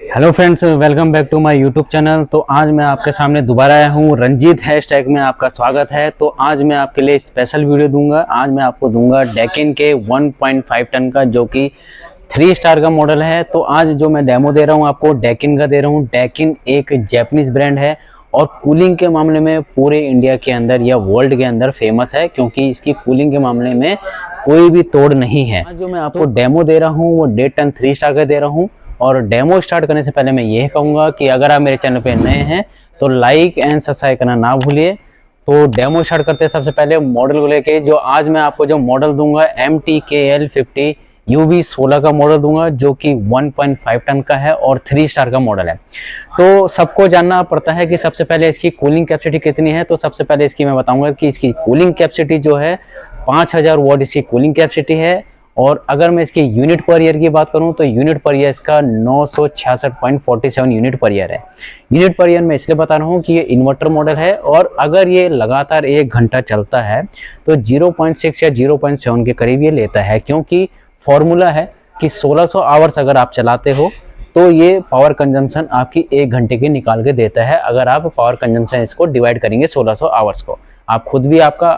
Hello friends, welcome back to my YouTube channel. तो आज मैं आपके सामने दोबारा आया हूँ। रंजीत हैशटैग में आपका स्वागत है। तो आज मैं आपके लिए स्पेशल वीडियो दूंगा। आज मैं आपको दूंगा डेकिन के 1.5 टन का, जो कि 3 स्टार का मॉडल है। तो आज जो मैं डेमो दे रहा हूँ आपको डेकिन का दे रहा हूँ। डेकिन एक जैपनीज ब्रांड है और कूलिंग के मामले में पूरे इंडिया के अंदर या वर्ल्ड के अंदर फेमस है, क्योंकि इसकी कूलिंग के मामले में कोई भी तोड़ नहीं है। आज जो मैं आपको डेमो दे रहा हूँ वो 1.5 टन 3 स्टार का दे रहा हूँ। और डेमो स्टार्ट करने से पहले मैं यह कहूँगा कि अगर आप मेरे चैनल पे नए हैं तो लाइक एंड सब्सक्राइब करना ना भूलिए। तो डेमो स्टार्ट करते हैं। सबसे पहले मॉडल को लेके जो आज मैं आपको जो मॉडल दूंगा MTKL50 UV16 का मॉडल दूंगा, जो कि 1.5 टन का है और 3 स्टार का मॉडल है। तो सबको जानना पड़ता है कि सबसे पहले इसकी कूलिंग कैपेसिटी कितनी है। तो सबसे पहले इसकी मैं बताऊंगा कि इसकी कूलिंग कैपेसिटी जो है 5000 वॉट इसकी कूलिंग कैपेसिटी है। और अगर मैं इसकी यूनिट पर ईयर की बात करूं तो यूनिट पर ईयर इसका 966.47 यूनिट पर ईयर है। यूनिट पर ईयर मैं इसलिए बता रहा हूं कि ये इन्वर्टर मॉडल है और अगर ये लगातार 1 घंटा चलता है तो 0.6 या 0.7 के करीब ये लेता है, क्योंकि फॉर्मूला है कि 1600 आवर्स अगर आप चलाते हो तो ये पावर कंजम्पशन आपकी 1 घंटे की निकाल के देता है। अगर आप पावर कंजम्पशन इसको डिवाइड करेंगे 1600 आवर्स को, आप खुद भी आपका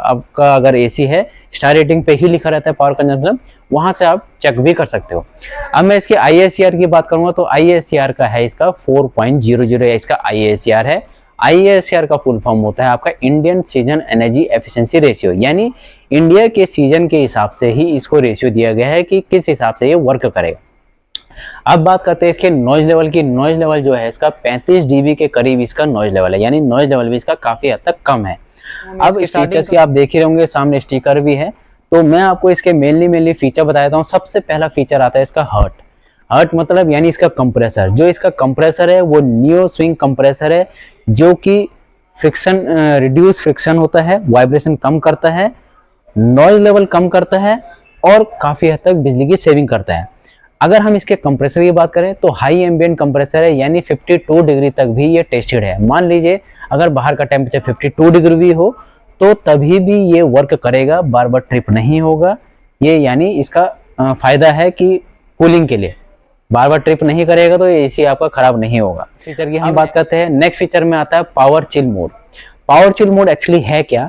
अगर एसी है स्टार रेटिंग पे ही लिखा रहता है पावर कंजम्पशन, वहां से आप चेक भी कर सकते हो। अब मैं इसके IACR की बात करूंगा तो IACR का है इसका 4.00 इसका IACR है। IACR का फुल फॉर्म होता है आपका Indian season energy efficiency ratio, यानी इंडिया के सीजन के हिसाब से ही इसको रेशियो दिया गया है कि किस हिसाब से ये वर्क करेगा। अब बात करते हैं इसके नॉइज लेवल की। नॉइज लेवल जो है इसका 35 dB के करीब इसका नॉइज लेवल है, यानी नॉइज लेवल भी इसका काफी हद तक कम है। अब इस फीचर्स की आप देख ही होंगे, सामने स्टिकर भी है। तो मैं आपको इसके मेनली फीचर बता देता हूँ। सबसे पहला फीचर आता है इसका हर्ट मतलब यानी इसका कंप्रेसर। जो इसका कंप्रेसर है वो नियो स्विंग कंप्रेसर है, जो कि फ्रिक्शन रिड्यूस फ्रिक्शन होता है, वाइब्रेशन कम करता है, नॉइज लेवल कम करता है और काफी हद तक बिजली की सेविंग करता है। अगर हम इसके कंप्रेसर की बात करें तो हाई एम्बिएंट कंप्रेसर है, यानी 52 डिग्री तक भी ये टेस्टेड है। मान लीजिए अगर बाहर का टेम्परेचर 52 डिग्री भी हो तो तभी भी ये वर्क करेगा, बार बार ट्रिप नहीं होगा। ये यानी इसका फायदा है कि कूलिंग के लिए बार बार ट्रिप नहीं करेगा तो ये एसी आपका खराब नहीं होगा। फीचर की हम बात करते हैं। नेक्स्ट फीचर में आता है power chill mode. Power chill mode actually है क्या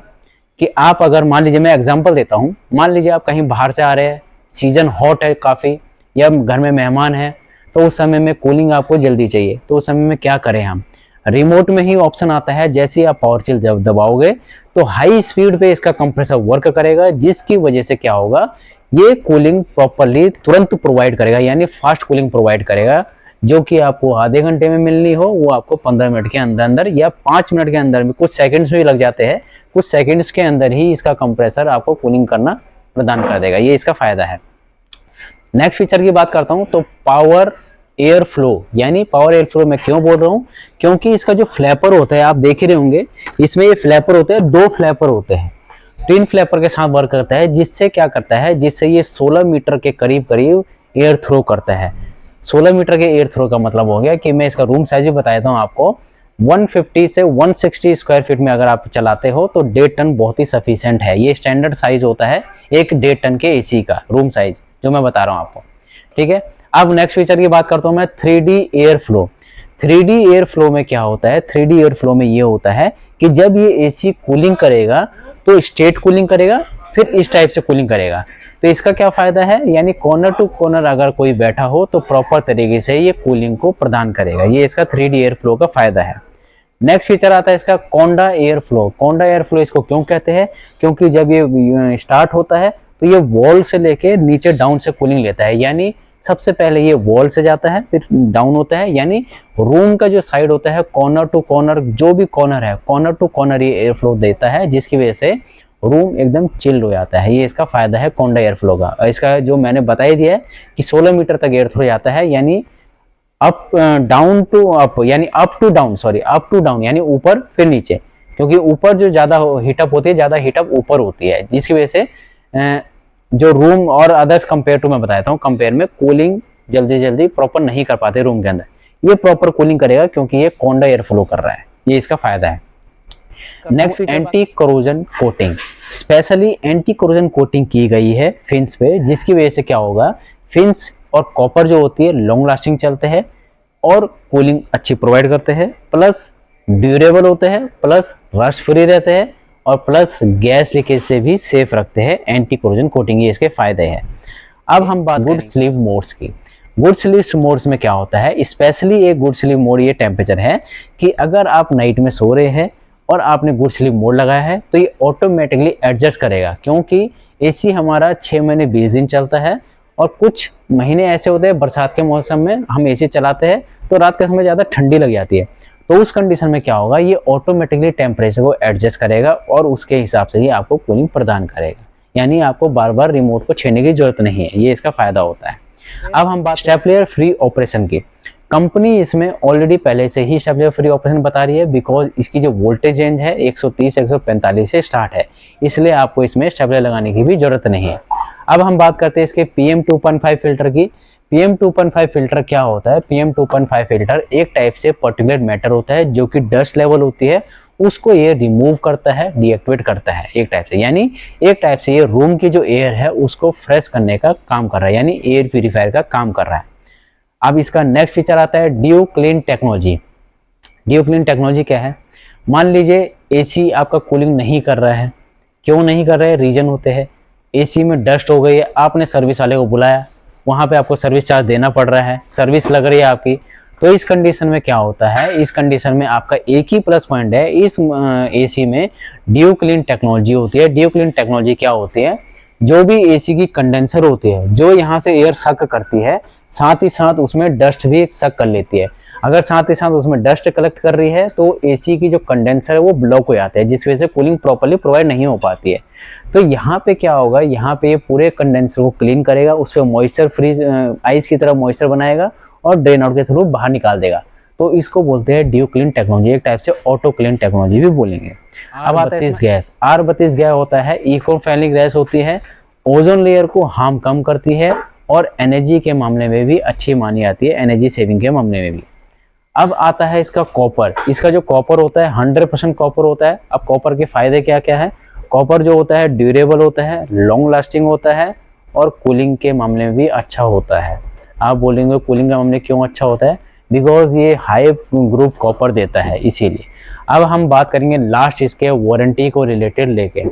कि आप अगर मान लीजिए, मैं एग्जांपल देता हूं, मान लीजिए आप कहीं बाहर से आ रहे हैं, सीजन हॉट है काफी, या घर में मेहमान है, तो उस समय में कूलिंग आपको जल्दी चाहिए। तो उस समय में क्या करें हम, रिमोट में ही ऑप्शन आता है, जैसे ही आप पावर चिल जब दबाओगे तो हाई स्पीड पे इसका कंप्रेसर वर्क करेगा, जिसकी वजह से क्या होगा, ये कूलिंग प्रॉपर्ली तुरंत प्रोवाइड करेगा, यानी फास्ट कूलिंग प्रोवाइड करेगा। जो कि आपको आधे घंटे में मिलनी हो वो आपको 15 मिनट के अंदर अंदर या 5 मिनट के अंदर में, कुछ सेकंड्स भी लग जाते हैं, कुछ सेकंड्स के अंदर ही इसका कंप्रेसर आपको कूलिंग करना प्रदान कर देगा। ये इसका फायदा है। नेक्स्ट फीचर की बात करता हूं तो पावर एयर फ्लो, यानी पावर एयर फ्लो मैं क्यों बोल रहा हूं, क्योंकि इसका जो फ्लैपर होता है आप देख ही रहे होंगे, इसमें ये फ्लैपर होते हैं, 2 फ्लैपर होते हैं, ट्विन फ्लैपर के साथ वर्क करता है। जिससे क्या करता है, जिससे ये 16 मीटर के करीब एयर थ्रो करता है। 16 मीटर के एयर थ्रो का मतलब हो गया कि मैं इसका रूम साइज भी बता देता हूँ आपको। 150 से 160 स्क्वायर फीट में अगर आप चलाते हो तो 1.5 टन बहुत ही सफिशिएंट है। ये स्टैंडर्ड साइज होता है एक 1.5 टन के एसी का रूम साइज, जो मैं बता रहा हूँ आपको। ठीक है, अब नेक्स्ट फीचर की बात करता हूँ मैं 3D air flow. 3D air flow में क्या होता है, 3D एयर फ्लो में ये होता है कि जब ये एसी कूलिंग करेगा तो स्ट्रेट कूलिंग करेगा, फिर इस टाइप से कूलिंग करेगा। तो इसका क्या फायदा है, यानी कॉर्नर टू कॉर्नर अगर कोई बैठा हो तो प्रॉपर तरीके से ये कूलिंग को प्रदान करेगा। ये इसका 3D एयर फ्लो का फायदा है। नेक्स्ट फीचर आता है इसका कोंडा एयर फ्लो। कोंडा एयर फ्लो इसको क्यों कहते हैं, क्योंकि जब ये स्टार्ट होता है तो ये वॉल से लेके नीचे डाउन से कूलिंग लेता है। यानी सबसे पहले ये वॉल से जाता है, फिर डाउन होता है, यानी रूम का जो साइड होता है कॉर्नर टू कॉर्नर, जो भी कॉर्नर है कॉर्नर टू कॉर्नर ये एयर फ्लो देता है, जिसकी वजह से रूम एकदम चिल्ड हो जाता है। ये इसका फायदा है कोंडा एयर फ्लो का। इसका जो मैंने बता ही दिया है कि 16 मीटर तक एयर फ्लो जाता है, यानी अप डाउन टू अप, यानी अप टू डाउन, यानी ऊपर फिर नीचे, क्योंकि ऊपर जो ज्यादा हीटअप होती है, ज्यादा हीटअप ऊपर होती है, जिसकी वजह से जो रूम और अदर्स कंपेयर टू, मैं बताता हूँ, कंपेयर में कूलिंग जल्दी प्रॉपर नहीं कर पाते रूम के अंदर। ये प्रॉपर कूलिंग करेगा क्योंकि ये कोंडा एयर फ्लो कर रहा है। ये इसका फायदा है। Next anti corrosion coating, specially anti corrosion coating की गई है फिन्स पे, जिसकी वजह से क्या होगा, फिन्स और कॉपर जो होती है लॉन्ग लास्टिंग चलते हैं, और कूलिंग अच्छी प्रोवाइड करते हैं, प्लस ड्यूरेबल होते हैं, प्लस रस्ट फ्री रहते हैं और प्लस गैस लीकेज से भी सेफ रखते हैं। एंटी कोरोजन कोटिंग, ये इसके फायदे हैं। अब हम बात गुड स्लीप मोड्स की। गुड स्लीप मोड्स में क्या होता है, स्पेशली एक गुड स्लीप मोड ये टेम्परेचर है कि अगर आप नाइट में सो रहे हैं और आपने गुड स्लीप मोड लगाया है तो ये ऑटोमेटिकली एडजस्ट करेगा, क्योंकि एसी हमारा 6 महीने 20 दिन चलता है और कुछ महीने ऐसे होते हैं बरसात के मौसम में हम एसी चलाते हैं तो रात के समय ज़्यादा ठंडी लग जाती है। तो उस कंडीशन में क्या होगा, ये ऑटोमेटिकली टेम्परेचर को एडजस्ट करेगा और उसके हिसाब से ही आपको कूलिंग प्रदान करेगा, यानी आपको बार बार रिमोट को छेड़ने की जरूरत नहीं है, ये इसका फायदा होता है। अब हम बात स्टेपलर फ्री ऑपरेशन की। कंपनी इसमें ऑलरेडी पहले से ही स्टेपलर फ्री ऑपरेशन बता रही है, बिकॉज इसकी जो वोल्टेज रेंज है 130-145 से स्टार्ट है, इसलिए आपको इसमें स्टेपलर लगाने की भी जरूरत नहीं है। अब हम बात करते हैं इसके PM 2.5 फिल्टर की। PM 2.5 फिल्टर क्या होता है, PM 2.5 फिल्टर एक टाइप से पर्टिकुलेट मैटर होता है जो कि डस्ट लेवल होती है उसको ये रिमूव करता है, डीएक्टिवेट करता है एक टाइप से, यानी एक टाइप से ये रूम की जो एयर है उसको फ्रेश करने का काम कर रहा है, यानी एयर प्यूरिफायर का काम कर रहा है। अब इसका नेक्स्ट फीचर आता है due clean technology. Due clean technology क्या है, मान लीजिए एसी आपका कूलिंग नहीं कर रहा है, क्यों नहीं कर रहा है, रीजन होते हैं एसी में डस्ट हो गई है, आपने सर्विस वाले को बुलाया, वहाँ पे आपको सर्विस चार्ज देना पड़ रहा है, सर्विस लग रही है आपकी, तो इस कंडीशन में क्या होता है, इस कंडीशन में आपका एक ही प्लस पॉइंट है, इस एसी में ड्यू क्लीन टेक्नोलॉजी होती है। ड्यू क्लीन टेक्नोलॉजी क्या होती है, जो भी एसी की कंडेंसर होती है जो यहाँ से एयर सक करती है, साथ ही साथ उसमें डस्ट भी सक कर लेती है। अगर साथ ही साथ उसमें डस्ट कलेक्ट कर रही है तो एसी की जो कंडेंसर है वो ब्लॉक हो जाता है, जिस वजह से कूलिंग प्रॉपर्ली प्रोवाइड नहीं हो पाती है। तो यहाँ पे क्या होगा, यहाँ पे ये पूरे कंडेंसर को क्लीन करेगा, उस पर मॉइस्चर फ्री आइस की तरह मॉइस्चर बनाएगा और ड्रेन आउट के थ्रू बाहर निकाल देगा। तो इसको बोलते हैं ड्यू क्लीन टेक्नोलॉजी, एक टाइप से ऑटो क्लीन टेक्नोलॉजी भी बोलेंगे। अब आता है गैस। R32 गैस होता है इको फ्रेंडली गैस होती है, ओजोन लेयर को हार्म कम करती है और एनर्जी के मामले में भी अच्छी मानी जाती है, एनर्जी सेविंग के मामले में भी। अब आता है इसका कॉपर। इसका जो कॉपर होता है 100% कॉपर होता है। अब कॉपर के फायदे क्या क्या है, कॉपर जो होता है ड्यूरेबल होता है, लॉन्ग लास्टिंग होता है और कूलिंग के मामले में भी अच्छा होता है। आप बोलेंगे कूलिंग के मामले क्यों अच्छा होता है, बिकॉज ये हाई ग्रुप कॉपर देता है, इसीलिए। अब हम बात करेंगे लास्ट इसके वारंटी को रिलेटेड लेके।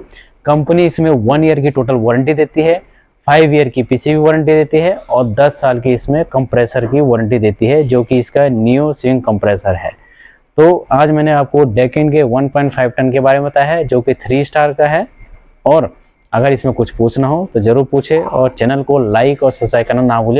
कंपनी इसमें 1 ईयर की टोटल वारंटी देती है, 5 ईयर की पीसीबी वारंटी देती है और 10 साल की इसमें कंप्रेसर की वारंटी देती है, जो कि इसका नियो स्विंग कंप्रेसर है। तो आज मैंने आपको डेकिन के 1.5 टन के बारे में बताया है, जो कि 3 स्टार का है। और अगर इसमें कुछ पूछना हो तो जरूर पूछे और चैनल को लाइक और सब्सक्राइब करना ना भूलिए।